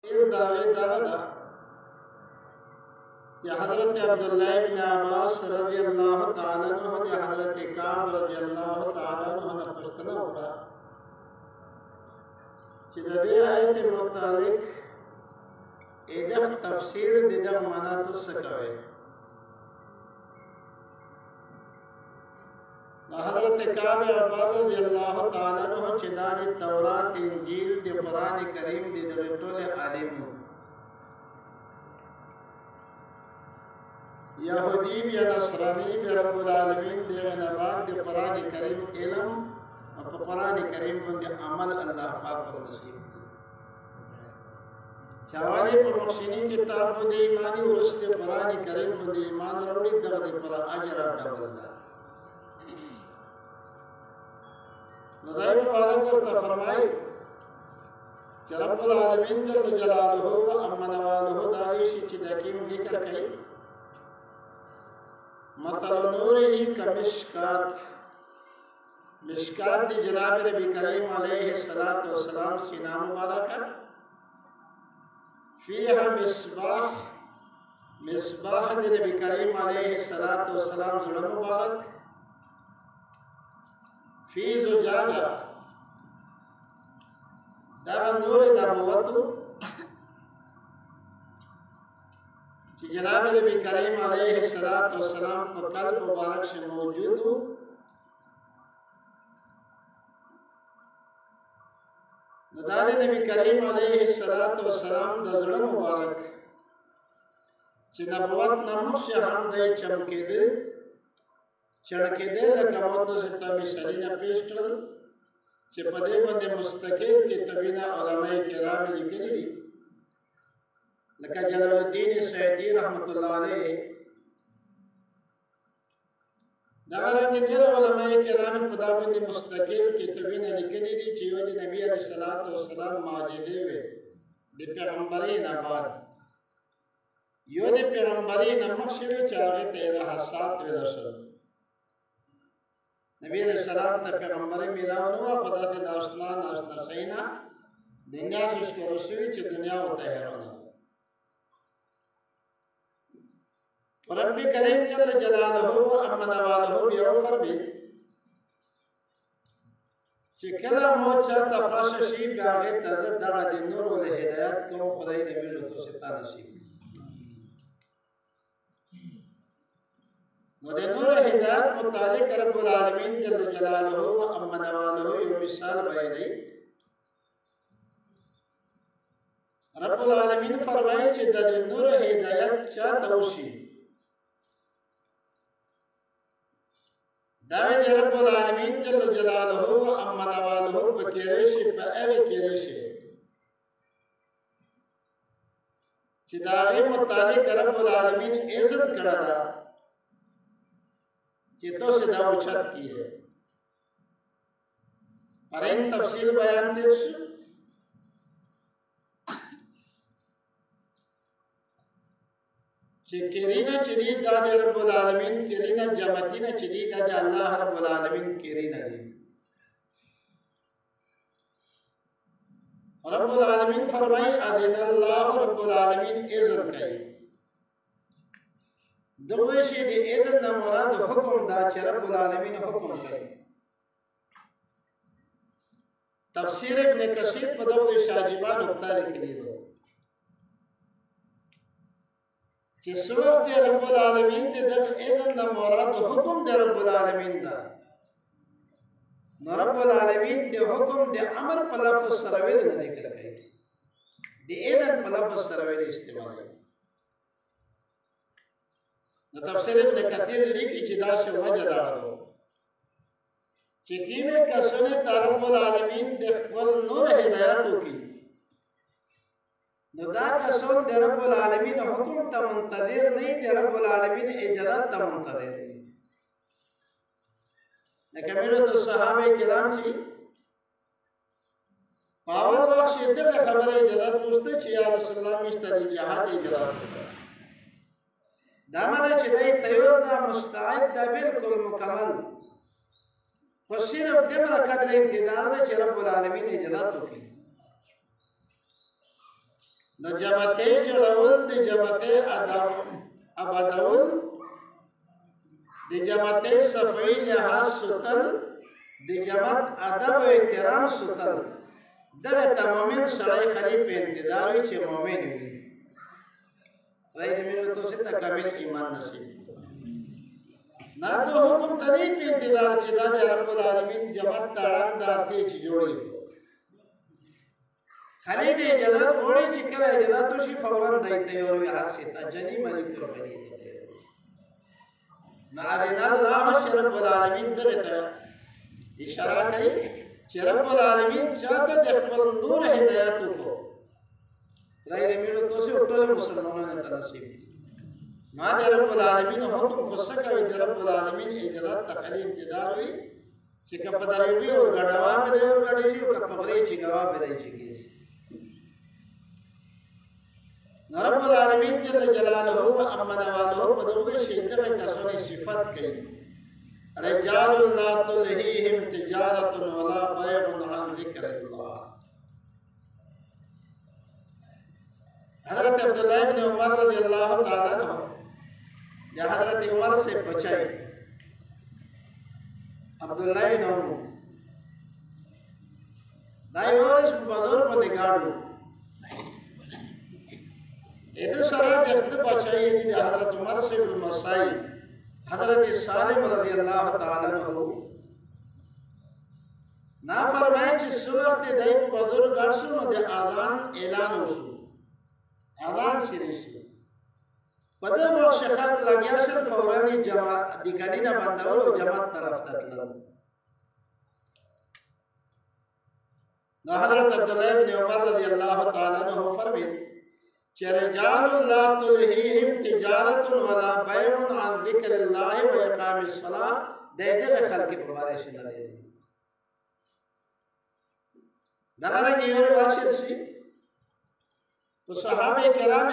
दावे दावदा कि हज़रत अब्दुल्लाह इब्न अब्बास रज़ियल्लाहु ताला अन्हु ने हज़रत काब रज़ियल्लाहु ताला अन्हु ने प्रश्न उठा कि दे आयत मुतालिक एदह तफसीर दिदह माना तसकवे हज़रत काब रज़ियल्लाहु ताला अन्हु चिदान तौरात इंजील दे कुरान करीम दे दबटोले आलिम यहूदी या नसरानी बे रब्बुल आलमीन दे नबाद दे कुरान करीम इल्म और कुरान करीम बंदे अमल अल्लाह पाक को नसीब चावाले पर मखसिनी किताब बंदे ईमानी और उस दे कुरान करीम बंदे ईमान रौड़ी दगदे पर अजर डबल दा नदाई मुबारक और फरमाए कि रब्बुल आलमीन जल जलालुहु व अम्मा नवालुहु दादिशी चिदकीम जिक्र कई मसल नूरिही कमिश्कात मिश्कात दी जनाब नबी करीम अलैहिस्सलातु वस्सलाम सीना मुबारक फीहा मिस्बाह मिस्बाह दी नबी करीम अलैहिस्सलातु वस्सलाम जुड़ मुबारक फी जुजाजा दा नूर नबुवत कि जनाब नबी करीम अलैहिस्सलातु वस्सलाम को कल्ब मुबारक से मौजूद हो नदाद नबी करीम अलैहिस्सलातु वस्सलाम दजड़ मुबारक कि नबुवत नमक से हम दे चमके दे चढ़के दे लकमत से तभी सलीना पेश कर कि पदे बंदे मुस्तकिल के तबीना उलमाए किराम लिखली दी लका जलालुद्दीन सैयदी रहमतुल्लाह अलैह दारा के देर उलमाए किराम पदा बंदे मुस्तकिल के तबीना लिखली दी चियो दी नबी अलैहिस्सलातु वस्सलाम माजिदे वे दे पैगंबरी नबाद यो दे पैगंबरी नमक्षे चाहे तेरा हसात वे रसल नबी अलैहिस्सलाम ता पैगंबरी मिलावन हुआ खुदा से नाशना सहीना दुनिया से उसको रसूई च दुनिया होता है रोना और रब्बी करीम जल जलालुहु व अम्मा नवालुहु बियौफर भी चिकला मोचा तफाशशी बागे तद दगा दी नूर व हिदायत को खुदाई दे मिलो तो सिता नसीब नूर हिदायत मुतालिक रब्बुल आलमीन जल जलालुहु व अम्मा नवालुहु यो मिसाल बयानी रब्बुल आलमीन फरमाए कि दद नूर हिदायत चा तौशी दावे दे रब्बुल आलमीन जल जलालुहु व अम्मा नवालुहु बकेरेशे पे केरेशे कि दावे मुतालिक रब्बुल आलमीन इज्जत करदा चितो से दाव छत की है पर इन तफसील बयान देश किरीना चदीद दादे रब्बुल आलमीन किरीना जमतीना चदीद दादे अल्लाह रब्बुल आलमीन किरीना दी रब्बुल आलमीन फरमाई अदिनल्लाहु रब्बुल आलमीन इज़्न कई दवैशे दे इज़्न न मुराद हुक्म दा च रब्बुल आलमीन हुक्म कई तफसीर इब्न कसीर पदव शाजिबा नुक्ता लिख दी दो जिस वक्त रब्बुल आलमीन दे दम इज़्न न मुराद हुक्म दे रब्बुल आलमीन दा न रब्बुल आलमीन दे हुक्म दे अमर पर लफ्ज़ सरवेल न जिक्र कई दे इज़्न पर लफ्ज़ सरवेल इस्तेमाल न तफसीर इब्न कसीर लिखी चिदा से वजह दादो चिकीमे का सुने रब्बुल आलमीन दे खपल नूर हिदायतों की दा का सुन दे रब्बुल आलमीन हुक्म ता मुंतज़िर नहीं दे रब्बुल आलमीन इजाज़त ता मुंतज़िर लेकिन मेरे तो सहाबे किराम छी पावल बख्श इतने खबर है इजाज़त पूछते छी या रसूलुल्लाह मिस्तदी जहाद इजाज़त दामन चिदाई तैयार दा मुस्तैद दा बिल्कुल मुकम्मल और सिर्फ दिमरा कदर इंतजार दा च रब्बुल आलमीन इजाज़त की نو جمعته جوړول د جمعته ابادول د جمعته صفوی لحاظ سوتل د جماعت ادب او احترام سوتل دغه تمامین سړی خلی په انتظار وي چې مؤمن وي خدای دې موږ ته ست کامل ایمان نصیب نه ته حکم ته په انتظار چې د رب العالمین جماعت تاړه دارته چې جوړي خلی دې اجازه وړي چې کله اجازه شي فورا دایته او هر شي ته جنی ملک قرباني دي نه اذن الله رب العالمین دغه ته اشاره کوي چې رب العالمین چاته د خپل نور هدایت کو خدای دې موږ ته ټول مسلمانانو ته نصیب ما د رب العالمین حکم غصه کوي د رب العالمین اجازه تخلی انتظار وي چې کپ دروي او غډوا په دې او غډي او کپ غري چې غوا په دې چې کیږي رب العالمین جل جلاله او امن والو په دغه شی دغه کسونه صفات کوي رجال لا تلهيهم تجارة ولا بيع عن ذكر الله حضرت عبداللہ ابن عمر رضی اللہ تعالیٰ عنہ یا حضرت عمر سے بچائی عبداللہ ابن عمر دائی ورش بدور پر نگاڑو ایدو سرا دیکھت بچائی دی حضرت عمر سے بالمسائی حضرت سالم رضی اللہ تعالیٰ عنہ نا فرمائے چی سوقت دائی بزرگ ارسو نو دے آذان اعلان ہوسو آذان شریشو پدے وقت خلق لگیا سر فورانی جماعت دیگانی نا بنداول و جماعت طرف تطلب نا حضرت عبداللہ ابن عمر رضی اللہ تعالیٰ عنہ فرمائے رجال لا تلهيهم تجارة ولا بيع عن ذكر الله وإقام الصلاة دے خلق پر بارش نہ دے دغه رنګ یو روایت شي تو صحابه کرام